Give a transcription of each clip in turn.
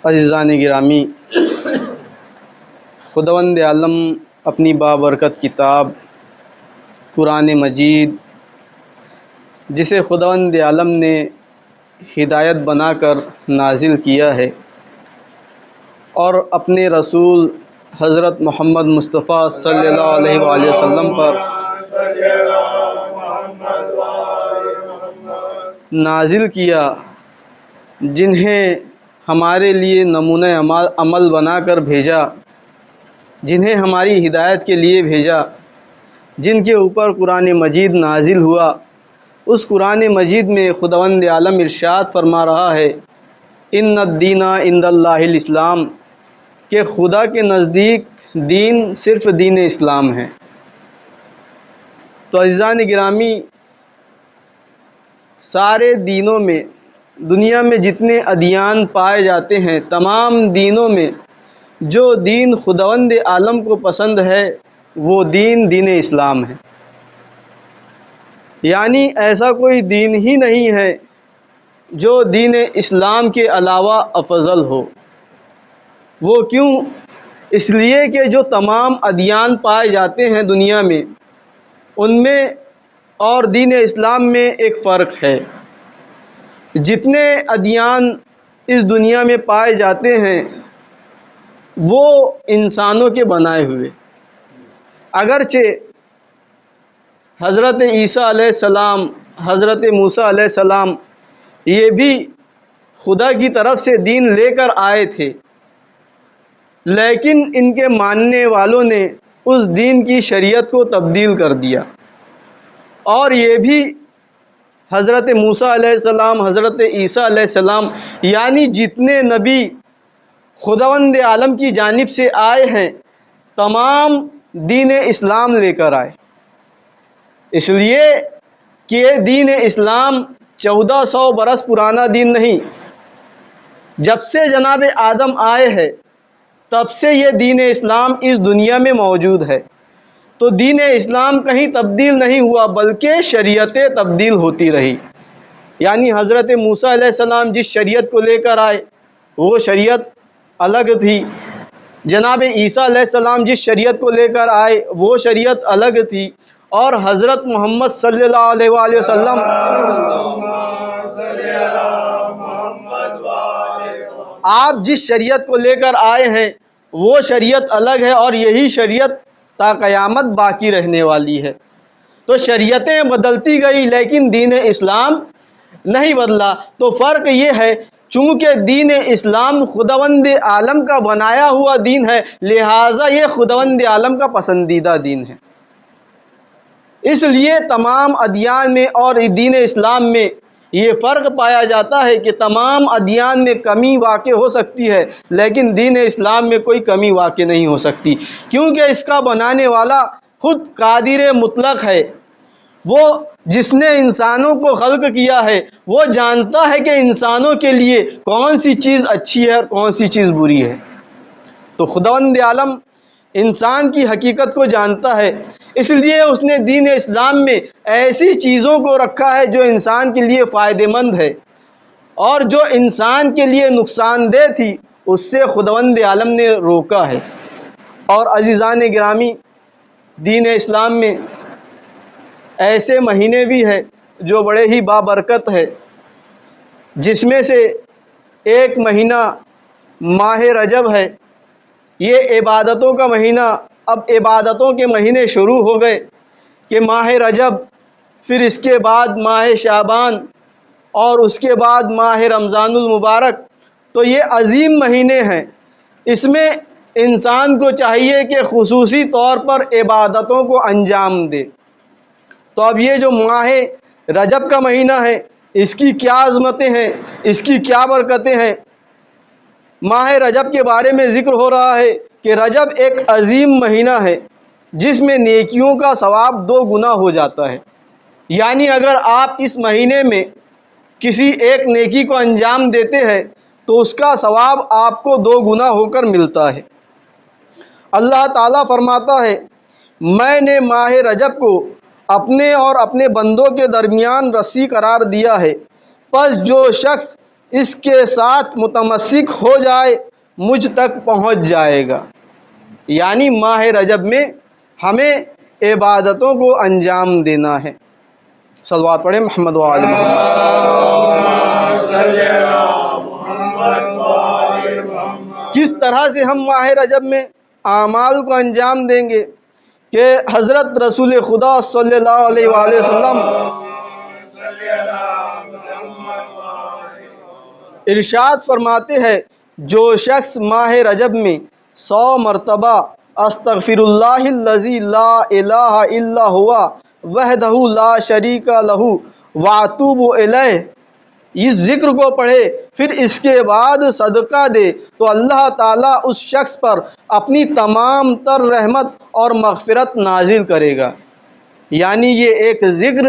عزیزان گرامی، خداوند عالم اپنی بابرکت کتاب قرآن مجید، جسے خداوند عالم نے ہدایت بنا کر نازل کیا ہے، اور اپنے رسول حضرت محمد مصطفیٰ صلی اللہ علیہ وآلہ وسلم پر نازل کیا، جنہیں ہمارے لیے نمونہ عمل بنا کر بھیجا، جنہیں ہماری ہدایت کے لیے بھیجا، جن کے اوپر قرآن مجید نازل ہوا، اس قرآن مجید میں خداوند عالم ارشاد فرما رہا ہے، ان الدین عند اللہ الاسلام، کہ خدا کے نزدیک دین صرف دین اسلام ہے۔ تو عزیزان گرامی، سارے دینوں میں، دنیا میں جتنے ادیان پائے جاتے ہیں، تمام دینوں میں جو دین خداوند عالم کو پسند ہے وہ دین اسلام ہے۔ یعنی ایسا کوئی دین ہی نہیں ہے جو دین اسلام کے علاوہ افضل ہو۔ وہ کیوں؟ اس لیے کہ جو تمام ادیان پائے جاتے ہیں دنیا میں، ان میں اور دین اسلام میں ایک فرق ہے۔ جتنے ادیان اس دنیا میں پائے جاتے ہیں وہ انسانوں کے بنائے ہوئے، اگرچہ حضرت عیسیٰ علیہ السلام، حضرت موسیٰ علیہ السلام یہ بھی خدا کی طرف سے دین لے کر آئے تھے، لیکن ان کے ماننے والوں نے اس دین کی شریعت کو تبدیل کر دیا، اور یہ بھی حضرت موسیٰ علیہ السلام، حضرت عیسیٰ علیہ السلام، یعنی جتنے نبی خداوند عالم کی جانب سے آئے ہیں، تمام دین اسلام لے کر آئے۔ اس لیے کہ یہ دین اسلام 1400 برس پرانا دین نہیں، جب سے جناب آدم آئے ہیں تب سے یہ دین اسلام اس دنیا میں موجود ہے۔ تو دین اسلام کہیں تبدیل نہیں ہوا، بلکہ شریعتیں تبدیل ہوتی رہی۔ یعنی حضرت موسیٰ علیہ السلام جس شریعت کو لے کر آئے وہ شریعت الگ تھی، جناب عیسیٰ علیہ السلام جس شریعت کو لے کر آئے وہ شریعت الگ تھی، اور حضرت محمد صلی اللہ علیہ وآلہ وسلم آپ جس شریعت کو لے کر آئے ہیں وہ شریعت الگ ہے، اور یہی شریعت تا قیامت باقی رہنے والی ہے۔ تو شریعتیں بدلتی گئی لیکن دین اسلام نہیں بدلا۔ تو فرق یہ ہے، چونکہ دین اسلام خداوند عالم کا بنایا ہوا دین ہے، لہٰذا یہ خداوند عالم کا پسندیدہ دین ہے۔ اس لیے تمام ادیان میں اور دین اسلام میں یہ فرق پایا جاتا ہے کہ تمام ادیان میں کمی واقع ہو سکتی ہے، لیکن دین اسلام میں کوئی کمی واقع نہیں ہو سکتی، کیونکہ اس کا بنانے والا خود قادر مطلق ہے۔ وہ جس نے انسانوں کو خلق کیا ہے وہ جانتا ہے کہ انسانوں کے لیے کون سی چیز اچھی ہے اور کون سی چیز بری ہے۔ تو خداوند عالم انسان کی حقیقت کو جانتا ہے، اس لیے اس نے دین اسلام میں ایسی چیزوں کو رکھا ہے جو انسان کے لیے فائدہ مند ہے، اور جو انسان کے لیے نقصان دہ تھی اس سے خداوند عالم نے روکا ہے۔ اور عزیزان گرامی، دین اسلام میں ایسے مہینے بھی ہیں جو بڑے ہی بابرکت ہے، جس میں سے ایک مہینہ ماہ رجب ہے۔ یہ عبادتوں کا مہینہ، اب عبادتوں کے مہینے شروع ہو گئے کہ ماہ رجب، پھر اس کے بعد ماہ شعبان، اور اس کے بعد ماہ رمضان المبارک۔ تو یہ عظیم مہینے ہیں، اس میں انسان کو چاہیے کہ خصوصی طور پر عبادتوں کو انجام دے۔ تو اب یہ جو ماہ رجب کا مہینہ ہے، اس کی کیا عظمتیں ہیں، اس کی کیا برکتیں ہیں۔ ماہ رجب کے بارے میں ذکر ہو رہا ہے کہ رجب ایک عظیم مہینہ ہے جس میں نیکیوں کا ثواب 2 گنا ہو جاتا ہے۔ یعنی اگر آپ اس مہینے میں کسی ایک نیکی کو انجام دیتے ہیں تو اس کا ثواب آپ کو 2 گنا ہو کر ملتا ہے۔ اللہ تعالیٰ فرماتا ہے، میں نے ماہ رجب کو اپنے اور اپنے بندوں کے درمیان رسی قرار دیا ہے، پس جو شخص اس کے ساتھ متمسک ہو جائے مجھ تک پہنچ جائے گا۔ یعنی ماہ رجب میں ہمیں عبادتوں کو انجام دینا ہے۔ صلوات پڑھیں محمد و آل محمد۔ کس طرح سے ہم ماہ رجب میں اعمال کو انجام دیں گے کہ حضرت رسول خدا صلی اللہ علیہ وآلہ وسلم ارشاد فرماتے ہیں، جو شخص ماہ رجب میں 100 مرتبہ استغفر اللہ الذی لا الہ الا ہوا وحدہ لا شریک لہ واتوب الیہ اس ذکر کو پڑھے پھر اس کے بعد صدقہ دے تو اللہ تعالیٰ اس شخص پر اپنی تمام تر رحمت اور مغفرت نازل کرے گا۔ یعنی یہ ایک ذکر،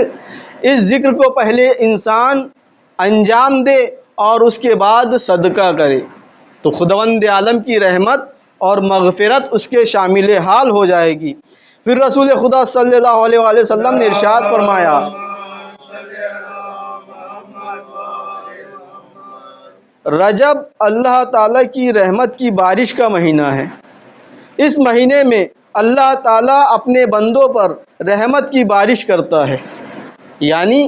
اس ذکر کو پہلے انسان انجام دے اور اس کے بعد صدقہ کرے تو خداوند عالم کی رحمت اور مغفرت اس کے شامل حال ہو جائے گی۔ پھر رسول خدا صلی اللہ علیہ وآلہ وسلم نے ارشاد فرمایا، رجب اللہ تعالیٰ کی رحمت کی بارش کا مہینہ ہے۔ اس مہینے میں اللہ تعالیٰ اپنے بندوں پر رحمت کی بارش کرتا ہے، یعنی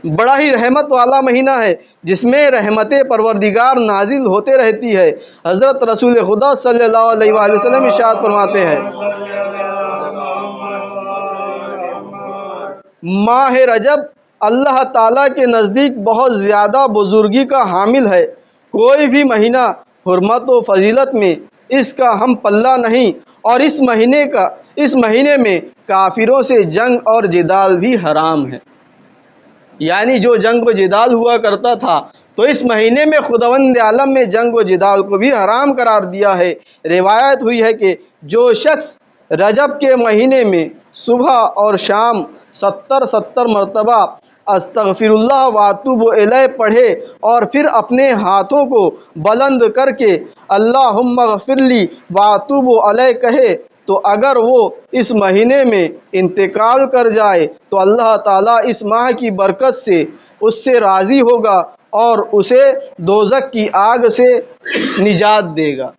بڑا ہی رحمت والا مہینہ ہے جس میں رحمت پروردگار نازل ہوتے رہتی ہے۔ حضرت رسول خدا صلی اللہ علیہ وآلہ وسلم ارشاد فرماتے ہیں، ماہ رجب اللہ تعالیٰ کے نزدیک بہت زیادہ بزرگی کا حامل ہے، کوئی بھی مہینہ حرمت و فضیلت میں اس کا ہم پلہ نہیں، اور اس مہینے میں کافروں سے جنگ اور جدال بھی حرام ہے۔ یعنی جو جنگ و جدال ہوا کرتا تھا تو اس مہینے میں خداوند عالم میں جنگ و جدال کو بھی حرام قرار دیا ہے۔ روایت ہوئی ہے کہ جو شخص رجب کے مہینے میں صبح اور شام 70 مرتبہ استغفر اللہ واتوب الیہ پڑھے اور پھر اپنے ہاتھوں کو بلند کر کے اللہم اغفر لی واتوب الیہ کہے تو اگر وہ اس مہینے میں انتقال کر جائے تو اللہ تعالیٰ اس ماہ کی برکت سے اس سے راضی ہوگا اور اسے دوزخ کی آگ سے نجات دے گا۔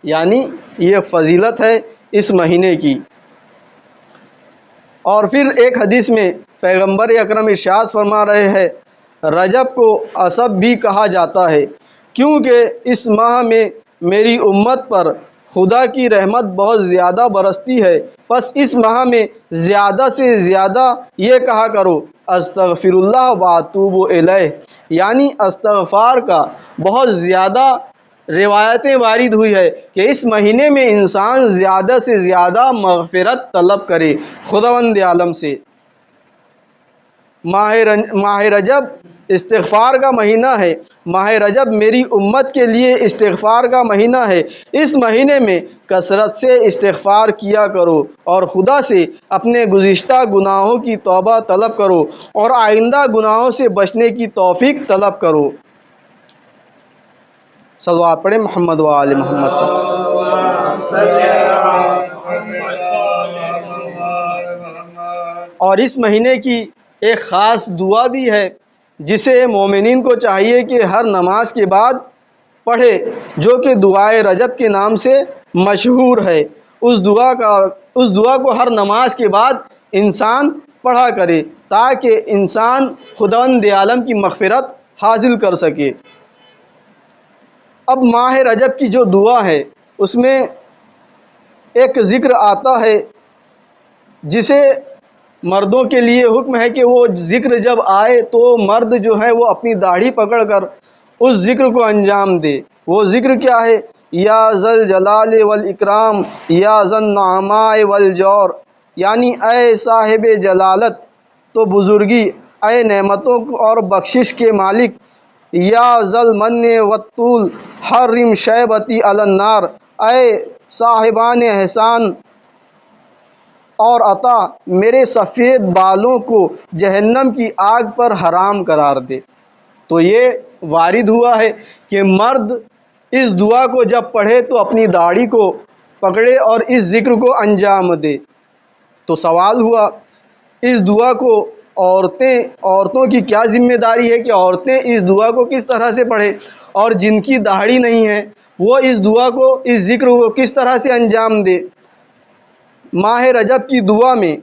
یعنی یہ فضیلت ہے اس مہینے کی۔ اور پھر ایک حدیث میں پیغمبر اکرم ارشاد فرما رہے ہیں، رجب کو اسب بھی کہا جاتا ہے کیونکہ اس ماہ میں میری امت پر خدا کی رحمت بہت زیادہ برستی ہے، پس اس ماہ میں زیادہ سے زیادہ یہ کہا کرو استغفر اللہ واتوب الیہ، یعنی استغفار کا بہت زیادہ روایتیں وارد ہوئی ہے کہ اس مہینے میں انسان زیادہ سے زیادہ مغفرت طلب کرے خداوند عالم سے۔ ماہ رجب استغفار کا مہینہ ہے، ماہ رجب میری امت کے لیے استغفار کا مہینہ ہے۔ اس مہینے میں کثرت سے استغفار کیا کرو اور خدا سے اپنے گزشتہ گناہوں کی توبہ طلب کرو اور آئندہ گناہوں سے بچنے کی توفیق طلب کرو۔ صلوات پڑھیں محمد و آل محمد پر۔ اور اس مہینے کی ایک خاص دعا بھی ہے جسے مومنین کو چاہیے کہ ہر نماز کے بعد پڑھے، جو کہ دعائے رجب کے نام سے مشہور ہے۔ اس دعا کو ہر نماز کے بعد انسان پڑھا کرے تاکہ انسان خداوند عالم کی مغفرت حاصل کر سکے۔ اب ماہ رجب کی جو دعا ہے اس میں ایک ذکر آتا ہے جسے مردوں کے لیے حکم ہے کہ وہ ذکر جب آئے تو مرد جو ہے وہ اپنی داڑھی پکڑ کر اس ذکر کو انجام دے۔ وہ ذکر کیا ہے؟ یا ذل جلال والاکرام یا ذن نعماء والجور، یعنی اے صاحب جلالت تو بزرگی، اے نعمتوں اور بخشش کے مالک، یا ذل من والطول حرم شیبتی علی النار، اے صاحبان احسان اور عطا میرے سفید بالوں کو جہنم کی آگ پر حرام قرار دے۔ تو یہ وارد ہوا ہے کہ مرد اس دعا کو جب پڑھے تو اپنی داڑھی کو پکڑے اور اس ذکر کو انجام دے۔ تو سوال ہوا اس دعا کو عورتوں کی کیا ذمہ داری ہے کہ عورتیں اس دعا کو کس طرح سے پڑھیں، اور جن کی داڑھی نہیں ہے وہ اس دعا کو، اس ذکر کو کس طرح سے انجام دے۔ ماہ رجب کی دعا میں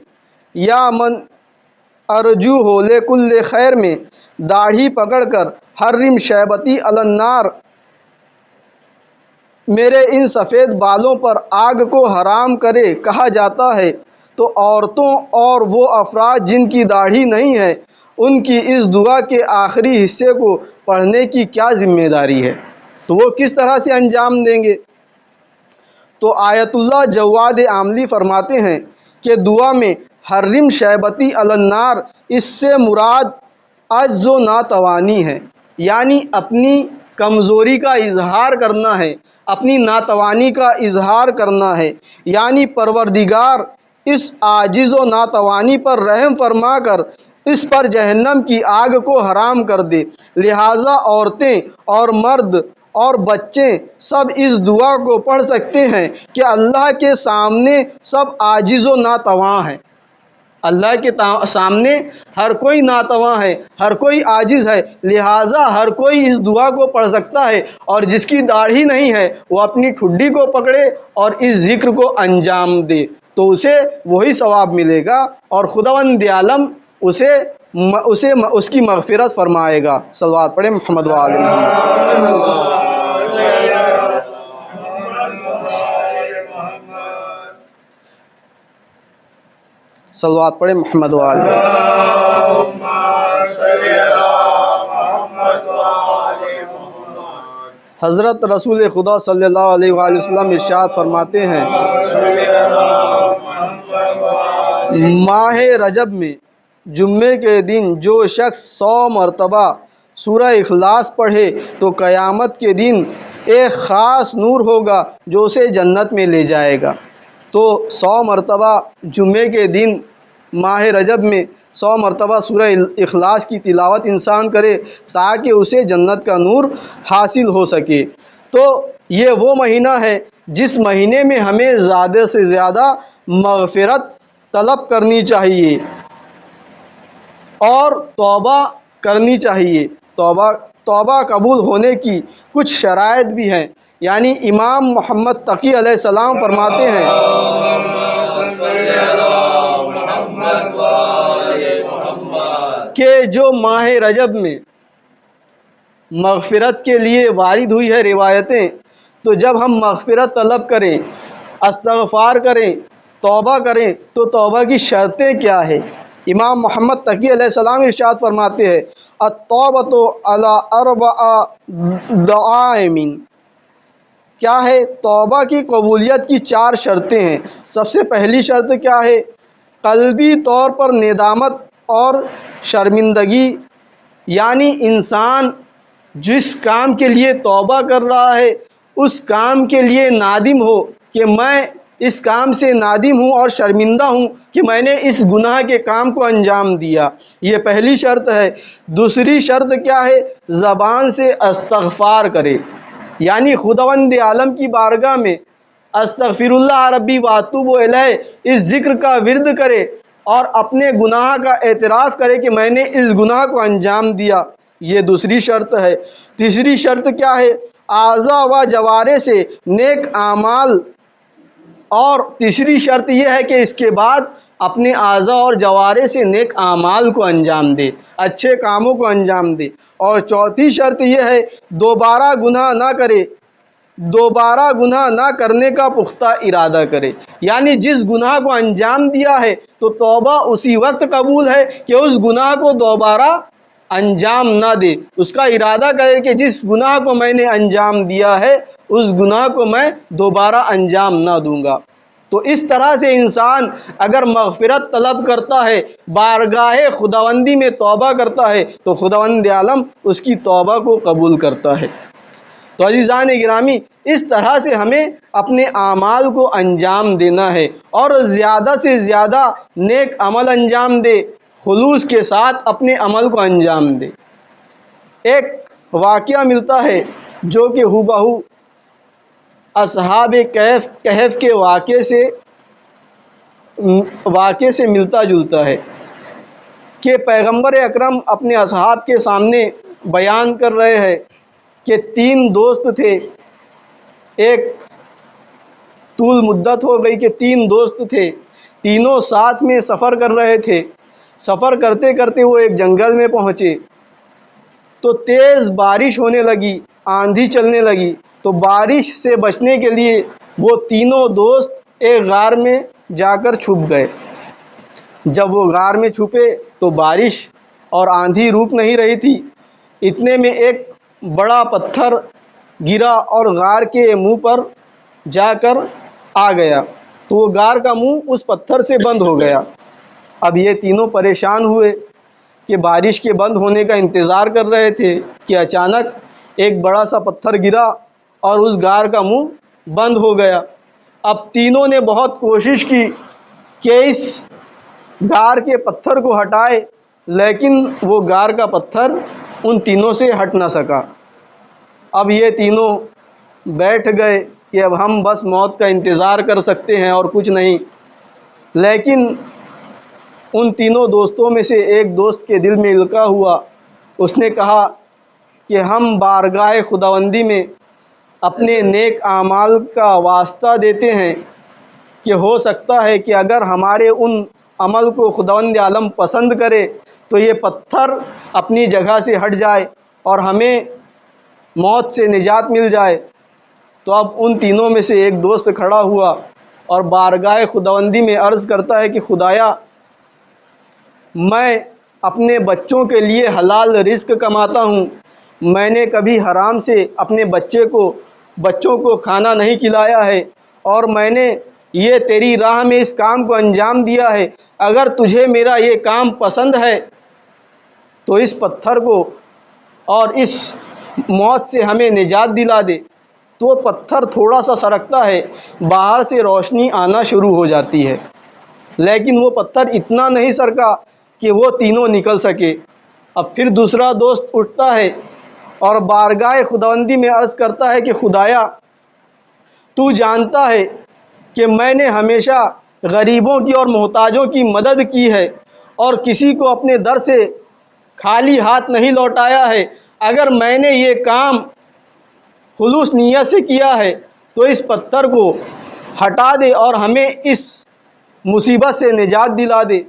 یا من ارجو ہو لے کل خیر میں داڑھی پکڑ کر حرم شیبتی علی النار، میرے ان سفید بالوں پر آگ کو حرام کرے کہا جاتا ہے، تو عورتوں اور وہ افراد جن کی داڑھی نہیں ہے ان کی اس دعا کے آخری حصے کو پڑھنے کی کیا ذمہ داری ہے، تو وہ کس طرح سے انجام دیں گے؟ تو آیت اللہ جواد عاملی فرماتے ہیں کہ دعا میں حرم شیبتی علی النار اس سے مراد عجز و ناتوانی ہے، یعنی اپنی کمزوری کا اظہار کرنا ہے، اپنی ناتوانی کا اظہار کرنا ہے، یعنی پروردگار اس عاجز و ناتوانی پر رحم فرما کر اس پر جہنم کی آگ کو حرام کر دے۔ لہٰذا عورتیں اور مرد اور بچے سب اس دعا کو پڑھ سکتے ہیں کہ اللہ کے سامنے سب عاجز و ناتواں ہیں، اللہ کے سامنے ہر کوئی ناتواں ہے، ہر کوئی عاجز ہے، لہٰذا ہر کوئی اس دعا کو پڑھ سکتا ہے، اور جس کی داڑھی نہیں ہے وہ اپنی ٹھڈی کو پکڑے اور اس ذکر کو انجام دے تو اسے وہی ثواب ملے گا، اور خداوند عالم اسے اس کی مغفرت فرمائے گا۔ صلوات پڑھیں محمد و آل محمد۔ صلوات پڑھیں محمد و آل محمد۔ حضرت رسول خدا صلی اللہ علیہ وآلہ وسلم ارشاد فرماتے ہیں، ماہ رجب میں جمعے کے دن جو شخص 100 مرتبہ سورہ اخلاص پڑھے تو قیامت کے دن ایک خاص نور ہوگا جو اسے جنت میں لے جائے گا۔ تو 100 مرتبہ جمعے کے دن ماہ رجب میں 100 مرتبہ سورہ اخلاص کی تلاوت انسان کرے تاکہ اسے جنت کا نور حاصل ہو سکے۔ تو یہ وہ مہینہ ہے جس مہینے میں ہمیں زیادہ سے زیادہ مغفرت طلب کرنی چاہیے اور توبہ کرنی چاہیے۔ توبہ قبول ہونے کی کچھ شرائط بھی ہیں، یعنی امام محمد تقی علیہ السلام فرماتے ہیں کہ جو ماہ رجب میں مغفرت کے لیے وارد ہوئی ہے روایتیں، تو جب ہم مغفرت طلب کریں، استغفار کریں، توبہ کریں تو توبہ کی شرطیں کیا ہے؟ امام محمد تقی علیہ السلام ارشاد فرماتے ہیں، التوبۃ علی 4 دعائم۔ کیا ہے؟ توبہ کی قبولیت کی 4 شرطیں ہیں۔ سب سے پہلی شرط کیا ہے؟ قلبی طور پر ندامت اور شرمندگی، یعنی انسان جس کام کے لیے توبہ کر رہا ہے اس کام کے لیے نادم ہو کہ میں اس کام سے نادم ہوں اور شرمندہ ہوں کہ میں نے اس گناہ کے کام کو انجام دیا، یہ پہلی شرط ہے۔ دوسری شرط کیا ہے؟ زبان سے استغفار کرے، یعنی خداوند عالم کی بارگاہ میں استغفر اللہ ربی واتوب الیہ اس ذکر کا ورد کرے اور اپنے گناہ کا اعتراف کرے کہ میں نے اس گناہ کو انجام دیا، یہ دوسری شرط ہے۔ تیسری شرط کیا ہے؟ اعضاء و جوارح سے نیک اعمال، اور تیسری شرط یہ ہے کہ اس کے بعد اپنے اعضاء اور جوارح سے نیک اعمال کو انجام دے، اچھے کاموں کو انجام دے۔ اور چوتھی شرط یہ ہے دوبارہ گناہ نہ کرے، دوبارہ گناہ نہ کرنے کا پختہ ارادہ کرے، یعنی جس گناہ کو انجام دیا ہے تو توبہ اسی وقت قبول ہے کہ اس گناہ کو دوبارہ انجام نہ دے، اس کا ارادہ کرے کہ جس گناہ کو میں نے انجام دیا ہے اس گناہ کو میں دوبارہ انجام نہ دوں گا۔ تو اس طرح سے انسان اگر مغفرت طلب کرتا ہے، بارگاہ خداوندی میں توبہ کرتا ہے تو خداوند عالم اس کی توبہ کو قبول کرتا ہے۔ تو عزیزان گرامی، اس طرح سے ہمیں اپنے اعمال کو انجام دینا ہے اور زیادہ سے زیادہ نیک عمل انجام دے، خلوص کے ساتھ اپنے عمل کو انجام دے۔ ایک واقعہ ملتا ہے جو کہ ہو اصحاب کہف کے واقعے سے ملتا جلتا ہے۔ کہ پیغمبر اکرم اپنے اصحاب کے سامنے بیان کر رہے ہیں کہ 3 دوست تھے، ایک طول مدت ہو گئی کہ 3 دوست تھے، تینوں ساتھ میں سفر کر رہے تھے۔ سفر کرتے کرتے وہ ایک جنگل میں پہنچے تو تیز بارش ہونے لگی، آندھی چلنے لگی، تو بارش سے بچنے کے لیے وہ تینوں دوست ایک غار میں جا کر چھپ گئے۔ جب وہ غار میں چھپے تو بارش اور آندھی رک نہیں رہی تھی، اتنے میں ایک بڑا پتھر گرا اور غار کے منہ پر جا کر آ گیا، تو وہ غار کا منہ اس پتھر سے بند ہو گیا۔ اب یہ تینوں پریشان ہوئے کہ بارش کے بند ہونے کا انتظار کر رہے تھے کہ اچانک ایک بڑا سا پتھر گرا اور اس غار کا منہ بند ہو گیا۔ اب تینوں نے بہت کوشش کی کہ اس غار کے پتھر کو ہٹائے، لیکن وہ غار کا پتھر ان تینوں سے ہٹ نہ سکا۔ اب یہ تینوں بیٹھ گئے کہ اب ہم بس موت کا انتظار کر سکتے ہیں اور کچھ نہیں۔ لیکن ان تینوں دوستوں میں سے ایک دوست کے دل میں القا ہوا، اس نے کہا کہ ہم بارگاہ خداوندی میں اپنے نیک اعمال کا واسطہ دیتے ہیں کہ ہو سکتا ہے کہ اگر ہمارے ان عمل کو خداوند عالم پسند کرے تو یہ پتھر اپنی جگہ سے ہٹ جائے اور ہمیں موت سے نجات مل جائے۔ تو اب ان تینوں میں سے ایک دوست کھڑا ہوا اور بارگاہ خداوندی میں عرض کرتا ہے کہ خدایا، میں اپنے بچوں کے لیے حلال رزق کماتا ہوں، میں نے کبھی حرام سے اپنے بچوں کو کھانا نہیں کھلایا ہے، اور میں نے یہ تیری راہ میں اس کام کو انجام دیا ہے۔ اگر تجھے میرا یہ کام پسند ہے تو اس پتھر کو اور اس موت سے ہمیں نجات دلا دے۔ تو وہ پتھر تھوڑا سا سرکتا ہے، باہر سے روشنی آنا شروع ہو جاتی ہے، لیکن وہ پتھر اتنا نہیں سرکا کہ وہ تینوں نکل سکے۔ اب پھر دوسرا دوست اٹھتا ہے اور بارگاہ خداوندی میں عرض کرتا ہے کہ خدایا، تو جانتا ہے کہ میں نے ہمیشہ غریبوں کی اور محتاجوں کی مدد کی ہے اور کسی کو اپنے در سے خالی ہاتھ نہیں لوٹایا ہے۔ اگر میں نے یہ کام خلوص نیت سے کیا ہے تو اس پتھر کو ہٹا دے اور ہمیں اس مصیبت سے نجات دلا دے۔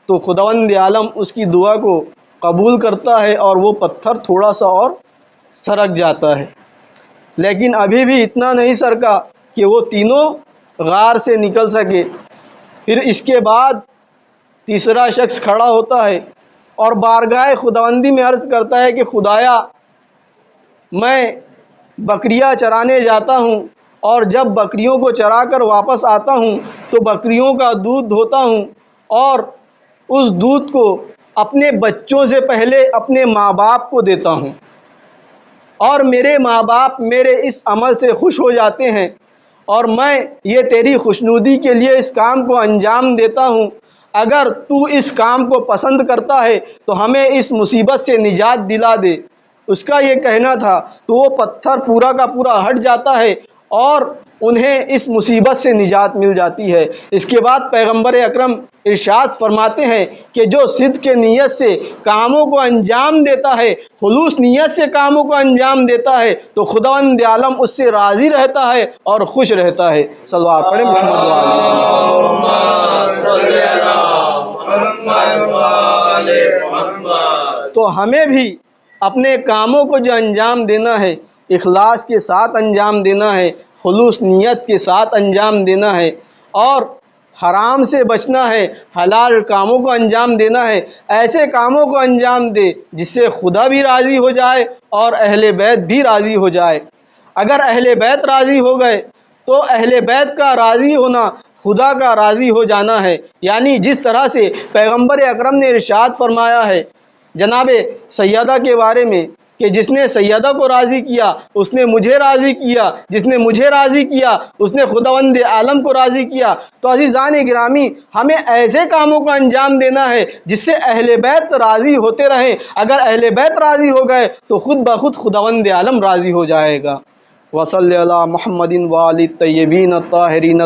تو خداوند عالم اس کی دعا کو قبول کرتا ہے اور وہ پتھر تھوڑا سا اور سرک جاتا ہے، لیکن ابھی بھی اتنا نہیں سرکا کہ وہ تینوں غار سے نکل سکے۔ پھر اس کے بعد تیسرا شخص کھڑا ہوتا ہے اور بارگاہ خداوندی میں عرض کرتا ہے کہ خدایا، میں بکریاں چرانے جاتا ہوں اور جب بکریوں کو چرا کر واپس آتا ہوں تو بکریوں کا دودھ دھوتا ہوں اور اس دودھ کو اپنے بچوں سے پہلے اپنے ماں باپ کو دیتا ہوں، اور میرے ماں باپ میرے اس عمل سے خوش ہو جاتے ہیں، اور میں یہ تیری خوشنودی کے لیے اس کام کو انجام دیتا ہوں۔ اگر تو اس کام کو پسند کرتا ہے تو ہمیں اس مصیبت سے نجات دلا دے۔ اس کا یہ کہنا تھا، تو وہ پتھر پورا کا پورا ہٹ جاتا ہے اور انہیں اس مصیبت سے نجات مل جاتی ہے۔ اس کے بعد پیغمبر اکرم ارشاد فرماتے ہیں کہ جو صدق کے نیت سے کاموں کو انجام دیتا ہے، خلوص نیت سے کاموں کو انجام دیتا ہے، تو خداوند عالم اس سے راضی رہتا ہے اور خوش رہتا ہے۔ صلوات پڑھیں محمد وآلہ۔ تو ہمیں بھی اپنے کاموں کو جو انجام دینا ہے، اخلاص کے ساتھ انجام دینا ہے، خلوص نیت کے ساتھ انجام دینا ہے، اور حرام سے بچنا ہے، حلال کاموں کو انجام دینا ہے۔ ایسے کاموں کو انجام دے جس سے خدا بھی راضی ہو جائے اور اہل بیت بھی راضی ہو جائے۔ اگر اہل بیت راضی ہو گئے تو اہل بیت کا راضی ہونا خدا کا راضی ہو جانا ہے۔ یعنی جس طرح سے پیغمبر اکرم نے ارشاد فرمایا ہے جناب سیدہ کے بارے میں کہ جس نے سیدہ کو راضی کیا اس نے مجھے راضی کیا، جس نے مجھے راضی کیا اس نے خداوند عالم کو راضی کیا۔ تو عزیزان گرامی، ہمیں ایسے کاموں کو انجام دینا ہے جس سے اہل بیت راضی ہوتے رہیں۔ اگر اہل بیت راضی ہو گئے تو خود بخود خداوند عالم راضی ہو جائے گا۔ وصلی علی محمد وآلہ الطیبین الطاہرین